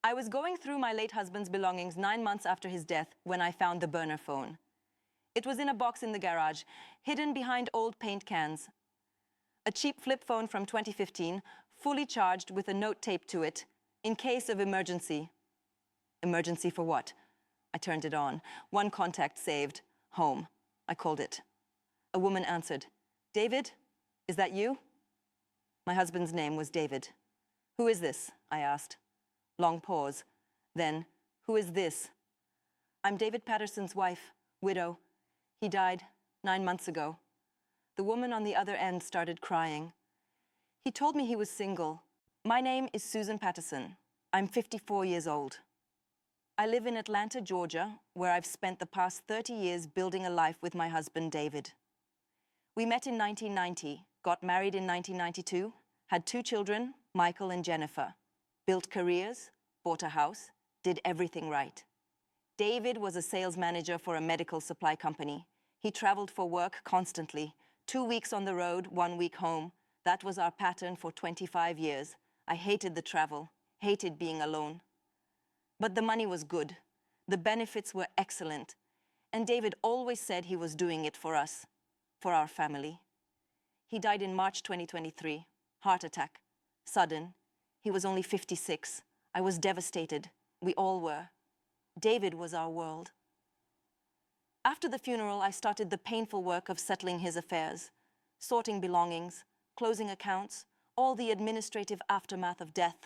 I was going through my late husband's belongings 9 months after his death when I found the burner phone. It was in a box in the garage, hidden behind old paint cans. A cheap flip phone from 2015, fully charged with a note taped to it, in case of emergency. Emergency for what? I turned it on. One contact saved. Home. I called it. A woman answered. David, is that you? My husband's name was David. Who is this? I asked. Long pause. Then, who is this? I'm David Patterson's wife, widow. He died 9 months ago. The woman on the other end started crying. He told me he was single. My name is Susan Patterson. I'm 54 years old. I live in Atlanta, Georgia, where I've spent the past 30 years building a life with my husband, David. We met in 1990, got married in 1992, had 2 children, Michael and Jennifer, built careers, bought a house, did everything right. David was a sales manager for a medical supply company. He traveled for work constantly, 2 weeks on the road, 1 week home. That was our pattern for 25 years. I hated the travel, hated being alone. But the money was good. The benefits were excellent. And David always said he was doing it for us, for our family. He died in March 2023, heart attack, sudden. He was only 56. I was devastated. We all were. David was our world. After the funeral, I started the painful work of settling his affairs, sorting belongings, closing accounts, all the administrative aftermath of death.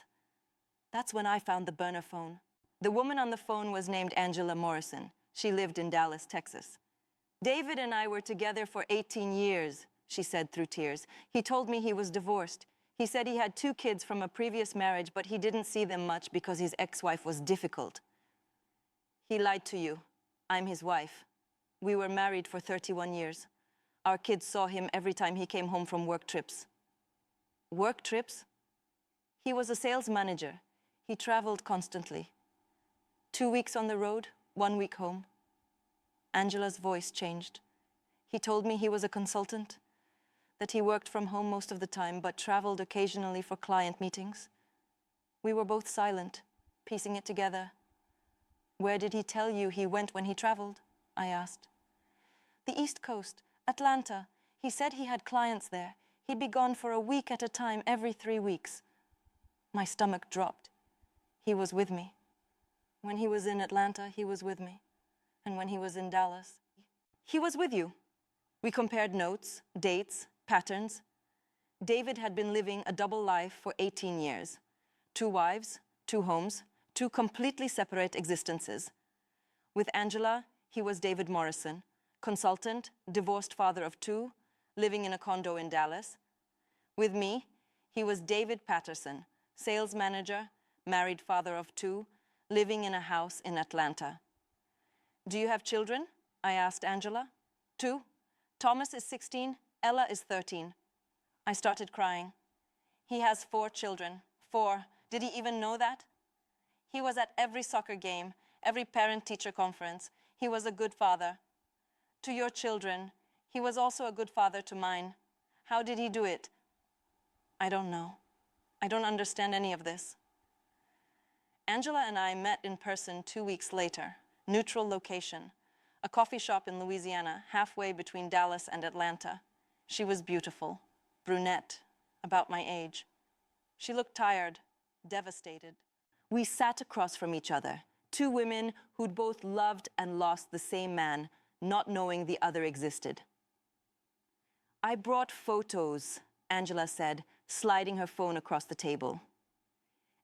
That's when I found the burner phone. The woman on the phone was named Angela Morrison. She lived in Dallas, Texas. David and I were together for 18 years, she said through tears. He told me he was divorced. He said he had 2 kids from a previous marriage, but he didn't see them much because his ex-wife was difficult. He lied to you. I'm his wife. We were married for 31 years. Our kids saw him every time he came home from work trips. Work trips? He was a sales manager. He traveled constantly. 2 weeks on the road, 1 week home. Angela's voice changed. He told me he was a consultant, that he worked from home most of the time, but traveled occasionally for client meetings. We were both silent, piecing it together. Where did he tell you he went when he traveled? I asked. The East Coast, Atlanta. He said he had clients there. He'd be gone for a week at a time every 3 weeks. My stomach dropped. He was with me. When he was in Atlanta, he was with me. And when he was in Dallas, he was with you. We compared notes, dates, patterns. David had been living a double life for 18 years. 2 wives, 2 homes, 2 completely separate existences. With Angela, he was David Morrison, consultant, divorced father of 2, living in a condo in Dallas. With me, he was David Patterson, sales manager, married father of 2, living in a house in Atlanta. Do you have children? I asked Angela. 2. Thomas is 16, Ella is 13. I started crying. He has 4 children. 4. Did he even know that? He was at every soccer game, every parent-teacher conference. He was a good father. To your children, he was also a good father to mine. How did he do it? I don't know. I don't understand any of this. Angela and I met in person 2 weeks later, neutral location, a coffee shop in Louisiana, halfway between Dallas and Atlanta. She was beautiful, brunette, about my age. She looked tired, devastated. We sat across from each other, 2 women who'd both loved and lost the same man, not knowing the other existed. I brought photos, Angela said, sliding her phone across the table.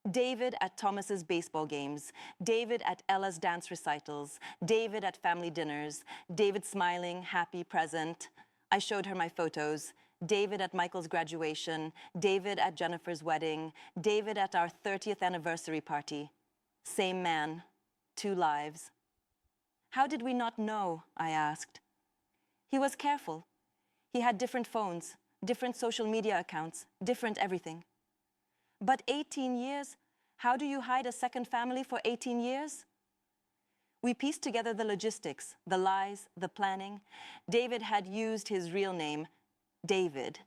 David at Thomas's baseball games, David at Ella's dance recitals, David at family dinners, David smiling, happy, present. I showed her my photos. David at Michael's graduation, David at Jennifer's wedding, David at our 30th anniversary party. Same man, 2 lives. How did we not know? I asked. He was careful. He had different phones, different social media accounts, different everything. But 18 years? How do you hide a second family for 18 years? We pieced together the logistics, the lies, the planning. David had used his real name, David,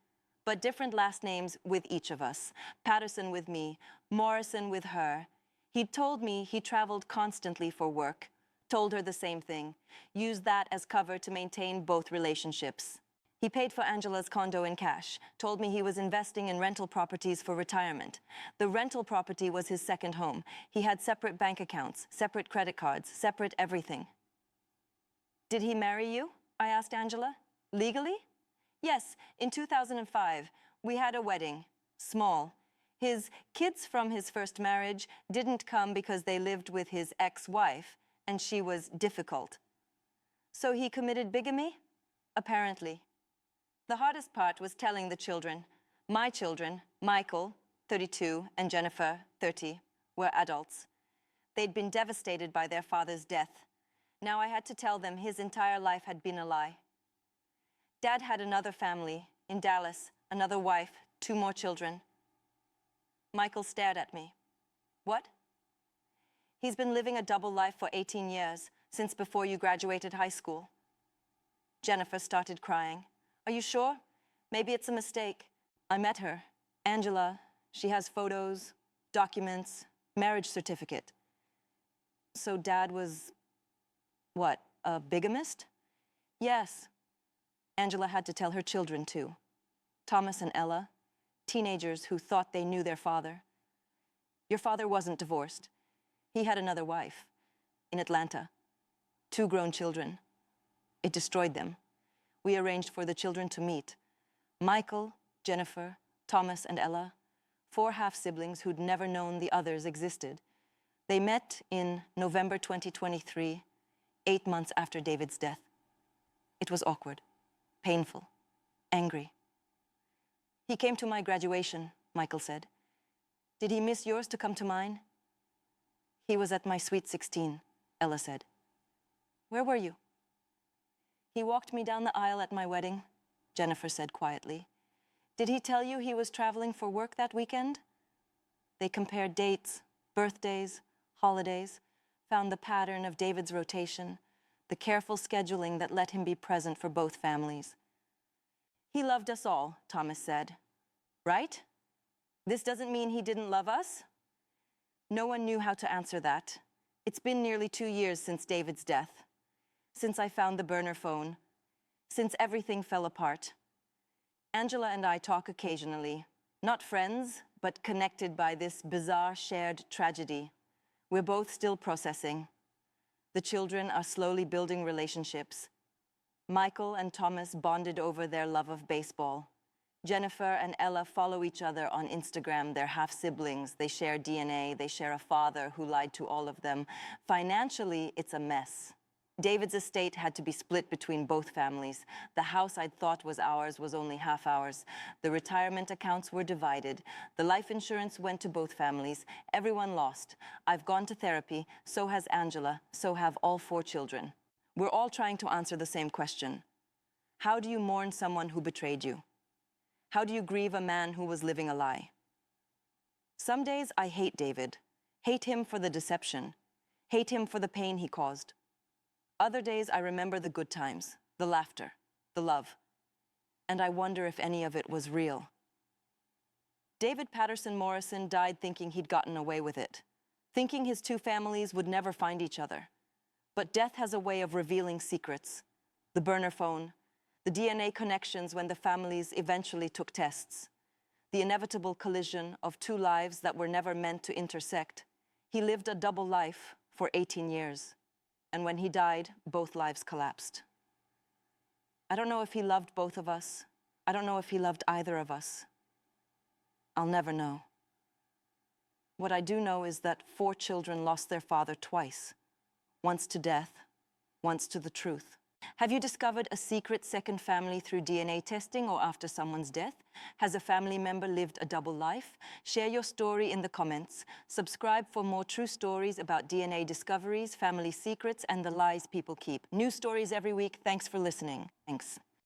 but different last names with each of us. Patterson with me, Morrison with her. He'd told me he traveled constantly for work, told her the same thing, used that as cover to maintain both relationships. He paid for Angela's condo in cash, told me he was investing in rental properties for retirement. The rental property was his second home. He had separate bank accounts, separate credit cards, separate everything. Did he marry you? I asked Angela. Legally? Yes, in 2005. We had a wedding. Small. His kids from his first marriage didn't come because they lived with his ex-wife, and she was difficult. So he committed bigamy? Apparently. The hardest part was telling the children. My children, Michael, 32, and Jennifer, 30, were adults. They'd been devastated by their father's death. Now I had to tell them his entire life had been a lie. Dad had another family in Dallas, another wife, 2 more children. Michael stared at me. What? He's been living a double life for 18 years, since before you graduated high school. Jennifer started crying. Are you sure? Maybe it's a mistake. I met her. Angela. She has photos, documents, marriage certificate. So Dad was, what, a bigamist? Yes. Angela had to tell her children, too. Thomas and Ella, teenagers who thought they knew their father. Your father wasn't divorced. He had another wife in Atlanta. 2 grown children. It destroyed them. We arranged for the children to meet. Michael, Jennifer, Thomas, and Ella, 4 half-siblings who'd never known the others existed. They met in November 2023, 8 months after David's death. It was awkward, painful, angry. He came to my graduation, Michael said. Did he miss yours to come to mine? He was at my sweet 16, Ella said. Where were you? He walked me down the aisle at my wedding, Jennifer said quietly. Did he tell you he was traveling for work that weekend? They compared dates, birthdays, holidays, found the pattern of David's rotation, the careful scheduling that let him be present for both families. He loved us all, Thomas said. Right? This doesn't mean he didn't love us? No one knew how to answer that. It's been nearly 2 years since David's death, since I found the burner phone, since everything fell apart. Angela and I talk occasionally, not friends, but connected by this bizarre shared tragedy. We're both still processing. The children are slowly building relationships. Michael and Thomas bonded over their love of baseball. Jennifer and Ella follow each other on Instagram. They're half-siblings. They share DNA. They share a father who lied to all of them. Financially, it's a mess. David's estate had to be split between both families. The house I'd thought was ours was only half ours. The retirement accounts were divided. The life insurance went to both families. Everyone lost. I've gone to therapy. So has Angela. So have all 4 children. We're all trying to answer the same question. How do you mourn someone who betrayed you? How do you grieve a man who was living a lie? Some days I hate David. Hate him for the deception. Hate him for the pain he caused. Other days I remember the good times, the laughter, the love. And I wonder if any of it was real. David Patterson Morrison died thinking he'd gotten away with it, thinking his 2 families would never find each other. But death has a way of revealing secrets. The burner phone, the DNA connections when the families eventually took tests, the inevitable collision of 2 lives that were never meant to intersect. He lived a double life for 18 years. And when he died, both lives collapsed. I don't know if he loved both of us. I don't know if he loved either of us. I'll never know. What I do know is that 4 children lost their father twice. Once to death, once to the truth. Have you discovered a secret second family through DNA testing or after someone's death? Has a family member lived a double life? Share your story in the comments. Subscribe for more true stories about DNA discoveries, family secrets, and the lies people keep. New stories every week. Thanks for listening. Thanks.